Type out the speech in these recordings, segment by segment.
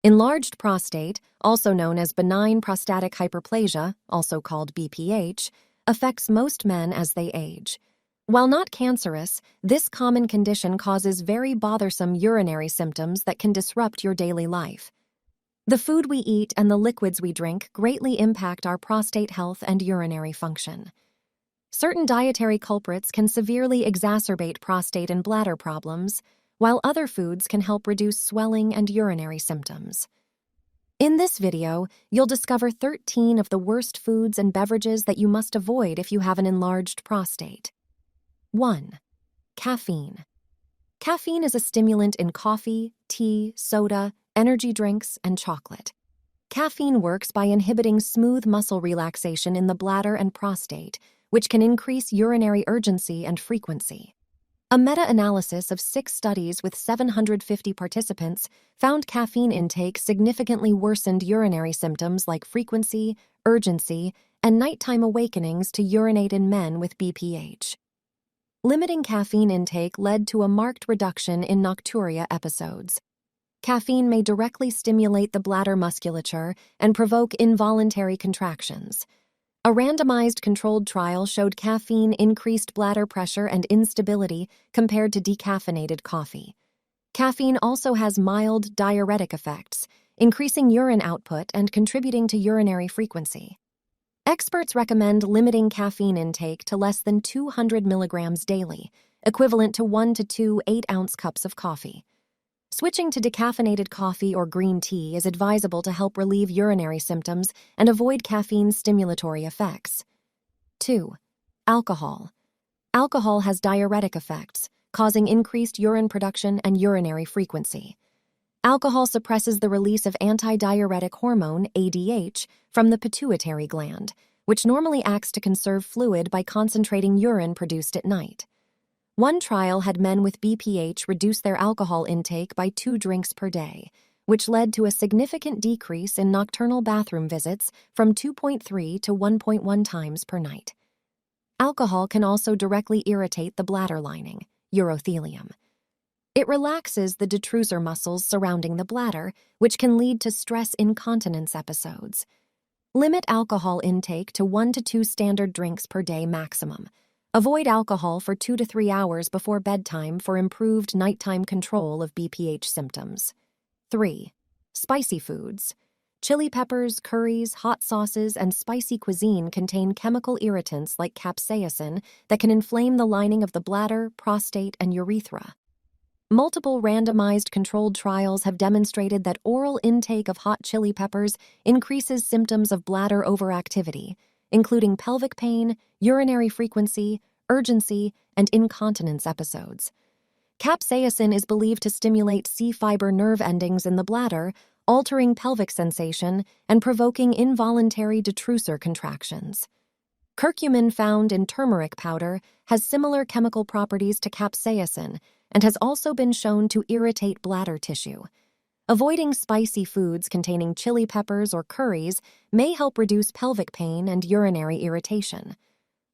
Enlarged prostate, also known as benign prostatic hyperplasia, also called BPH, affects most men as they age. While not cancerous, this common condition causes very bothersome urinary symptoms that can disrupt your daily life. The food we eat and the liquids we drink greatly impact our prostate health and urinary function. Certain dietary culprits can severely exacerbate prostate and bladder problems, while other foods can help reduce swelling and urinary symptoms. In this video, you'll discover 13 of the worst foods and beverages that you must avoid if you have an enlarged prostate. 1. Caffeine. Caffeine is a stimulant in coffee, tea, soda, energy drinks, and chocolate. Caffeine works by inhibiting smooth muscle relaxation in the bladder and prostate, which can increase urinary urgency and frequency. A meta-analysis of 6 studies with 750 participants found caffeine intake significantly worsened urinary symptoms like frequency, urgency, and nighttime awakenings to urinate in men with BPH. Limiting caffeine intake led to a marked reduction in nocturia episodes. Caffeine may directly stimulate the bladder musculature and provoke involuntary contractions. A randomized controlled trial showed caffeine increased bladder pressure and instability compared to decaffeinated coffee. Caffeine also has mild diuretic effects, increasing urine output and contributing to urinary frequency. Experts recommend limiting caffeine intake to less than 200 milligrams daily, equivalent to 1 to 2 8-ounce cups of coffee. Switching to decaffeinated coffee or green tea is advisable to help relieve urinary symptoms and avoid caffeine's stimulatory effects. 2. Alcohol. Alcohol has diuretic effects, causing increased urine production and urinary frequency. Alcohol suppresses the release of antidiuretic hormone, ADH, from the pituitary gland, which normally acts to conserve fluid by concentrating urine produced at night. One trial had men with BPH reduce their alcohol intake by 2 drinks per day, which led to a significant decrease in nocturnal bathroom visits from 2.3 to 1.1 times per night. Alcohol can also directly irritate the bladder lining, urothelium. It relaxes the detrusor muscles surrounding the bladder, which can lead to stress incontinence episodes. Limit alcohol intake to 1 to 2 standard drinks per day maximum. Avoid alcohol for 2 to 3 hours before bedtime for improved nighttime control of BPH symptoms. 3. Spicy foods. Chili peppers, curries, hot sauces, and spicy cuisine contain chemical irritants like capsaicin that can inflame the lining of the bladder, prostate, and urethra. Multiple randomized controlled trials have demonstrated that oral intake of hot chili peppers increases symptoms of bladder overactivity, including pelvic pain, urinary frequency, urgency, and incontinence episodes. Capsaicin is believed to stimulate C-fiber nerve endings in the bladder, altering pelvic sensation and provoking involuntary detrusor contractions. Curcumin found in turmeric powder has similar chemical properties to capsaicin and has also been shown to irritate bladder tissue. Avoiding spicy foods containing chili peppers or curries may help reduce pelvic pain and urinary irritation.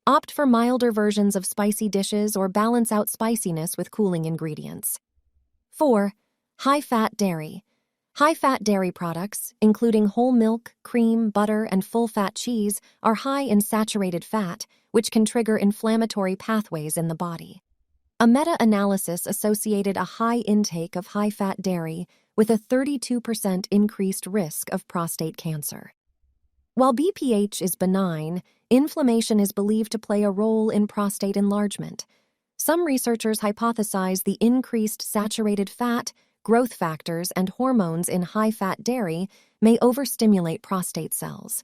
Opt for milder versions of spicy dishes or balance out spiciness with cooling ingredients. 4. High-fat dairy. High-fat dairy products, including whole milk, cream, butter, and full-fat cheese, are high in saturated fat, which can trigger inflammatory pathways in the body. A meta-analysis associated a high intake of high-fat dairy with a 32% increased risk of prostate cancer. While BPH is benign, inflammation is believed to play a role in prostate enlargement. Some researchers hypothesize the increased saturated fat, growth factors, and hormones in high-fat dairy may overstimulate prostate cells.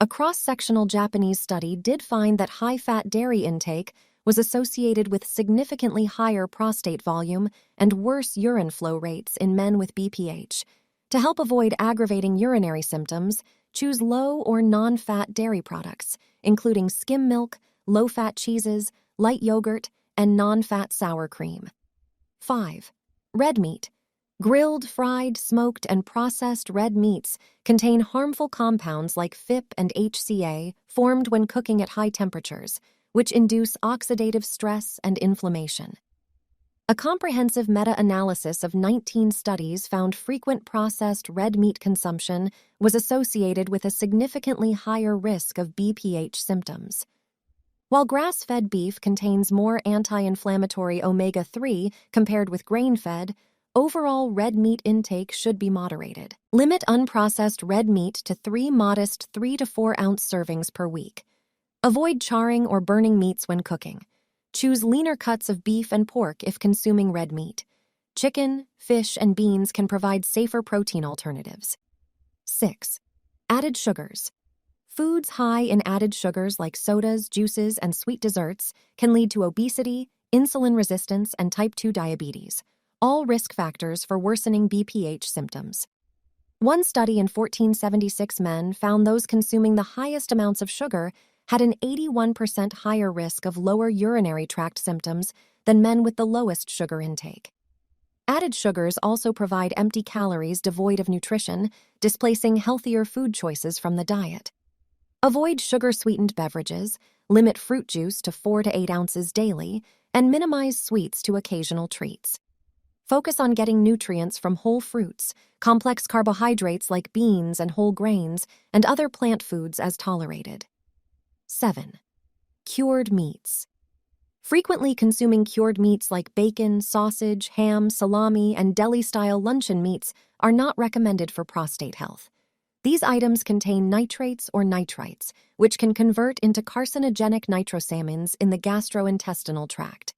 A cross-sectional Japanese study did find that high-fat dairy intake was associated with significantly higher prostate volume and worse urine flow rates in men with BPH. To help avoid aggravating urinary symptoms, choose low or non-fat dairy products, including skim milk, low-fat cheeses, light yogurt, and non-fat sour cream. 5. Red meat. Grilled, fried, smoked, and processed red meats contain harmful compounds like PHIP and HCA formed when cooking at high temperatures, which induce oxidative stress and inflammation. A comprehensive meta-analysis of 19 studies found frequent processed red meat consumption was associated with a significantly higher risk of BPH symptoms. While grass-fed beef contains more anti-inflammatory omega-3 compared with grain-fed, overall red meat intake should be moderated. Limit unprocessed red meat to 3 modest 3 to 4 ounce servings per week. Avoid charring or burning meats when cooking. Choose leaner cuts of beef and pork if consuming red meat. Chicken, fish, and beans can provide safer protein alternatives. 6. Added sugars. Foods high in added sugars like sodas, juices, and sweet desserts can lead to obesity, insulin resistance, and type 2 diabetes, all risk factors for worsening BPH symptoms. One study in 1476 men found those consuming the highest amounts of sugar had an 81% higher risk of lower urinary tract symptoms than men with the lowest sugar intake. Added sugars also provide empty calories devoid of nutrition, displacing healthier food choices from the diet. Avoid sugar-sweetened beverages, limit fruit juice to 4 to 8 ounces daily, and minimize sweets to occasional treats. Focus on getting nutrients from whole fruits, complex carbohydrates like beans and whole grains, and other plant foods as tolerated. 7. Cured meats. Frequently consuming cured meats like bacon, sausage, ham, salami, and deli-style luncheon meats are not recommended for prostate health. These items contain nitrates or nitrites, which can convert into carcinogenic nitrosamines in the gastrointestinal tract.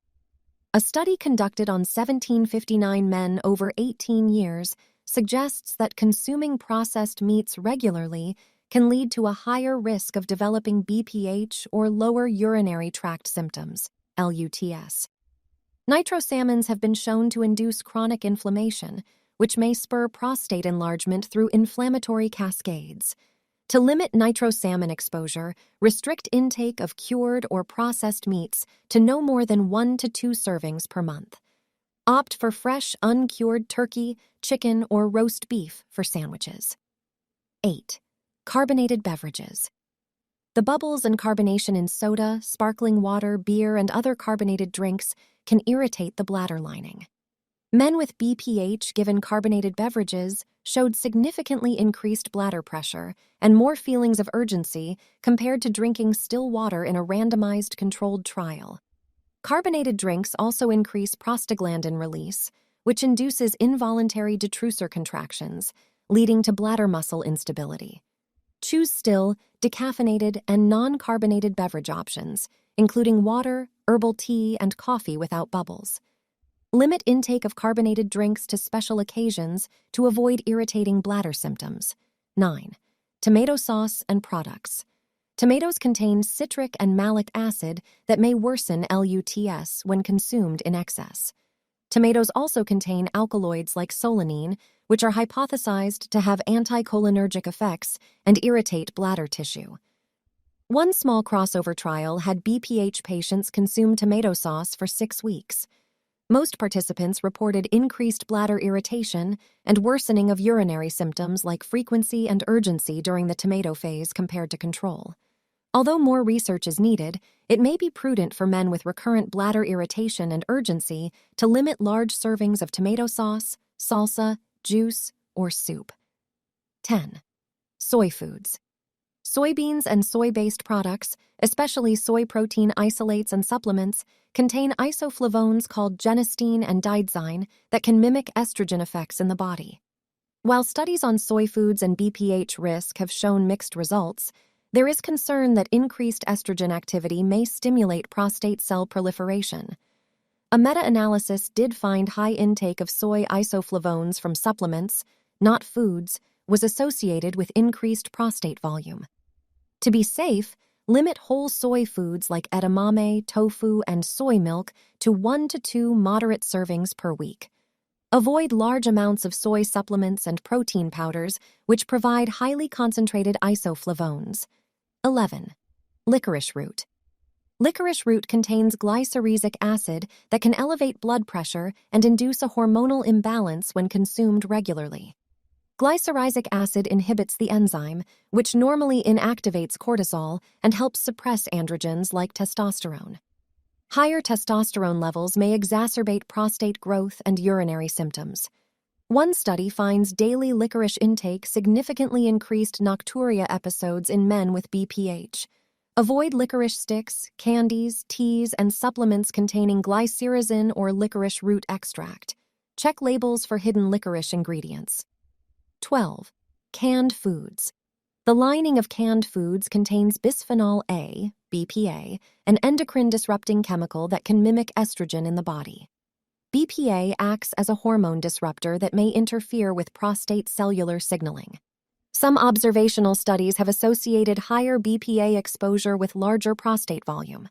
A study conducted on 1,759 men over 18 years suggests that consuming processed meats regularly can lead to a higher risk of developing BPH or lower urinary tract symptoms, LUTS. Nitrosamines have been shown to induce chronic inflammation, which may spur prostate enlargement through inflammatory cascades. To limit nitrosamine exposure, restrict intake of cured or processed meats to no more than 1 to 2 servings per month. Opt for fresh, uncured turkey, chicken, or roast beef for sandwiches. 8. Carbonated beverages. The bubbles and carbonation in soda, sparkling water, beer, and other carbonated drinks can irritate the bladder lining. Men with BPH given carbonated beverages showed significantly increased bladder pressure and more feelings of urgency compared to drinking still water in a randomized controlled trial. Carbonated drinks also increase prostaglandin release, which induces involuntary detrusor contractions, leading to bladder muscle instability. Choose still, decaffeinated, and non-carbonated beverage options, including water, herbal tea, and coffee without bubbles. Limit intake of carbonated drinks to special occasions to avoid irritating bladder symptoms. 9. Tomato sauce and products. Tomatoes contain citric and malic acid that may worsen LUTS when consumed in excess. Tomatoes also contain alkaloids like solanine, which are hypothesized to have anticholinergic effects and irritate bladder tissue. One small crossover trial had BPH patients consume tomato sauce for 6 weeks. Most participants reported increased bladder irritation and worsening of urinary symptoms like frequency and urgency during the tomato phase compared to control. Although more research is needed, it may be prudent for men with recurrent bladder irritation and urgency to limit large servings of tomato sauce, salsa, juice, or soup. 10. Soy foods. Soybeans and soy-based products, especially soy protein isolates and supplements, contain isoflavones called genistein and digoxin that can mimic estrogen effects in the body. While studies on soy foods and BPH risk have shown mixed results, there is concern that increased estrogen activity may stimulate prostate cell proliferation. A meta-analysis did find high intake of soy isoflavones from supplements, not foods, was associated with increased prostate volume. To be safe, limit whole soy foods like edamame, tofu, and soy milk to 1 to 2 moderate servings per week. Avoid large amounts of soy supplements and protein powders, which provide highly concentrated isoflavones. 11. Licorice root. Licorice root contains glycyrrhizic acid that can elevate blood pressure and induce a hormonal imbalance when consumed regularly. Glycyrrhizic acid inhibits the enzyme, which normally inactivates cortisol and helps suppress androgens like testosterone. Higher testosterone levels may exacerbate prostate growth and urinary symptoms. One study finds daily licorice intake significantly increased nocturia episodes in men with BPH. Avoid licorice sticks, candies, teas, and supplements containing glycyrrhizin or licorice root extract. Check labels for hidden licorice ingredients. 12. Canned foods. The lining of canned foods contains bisphenol A, BPA, an endocrine-disrupting chemical that can mimic estrogen in the body. BPA acts as a hormone disruptor that may interfere with prostate cellular signaling. Some observational studies have associated higher BPA exposure with larger prostate volume.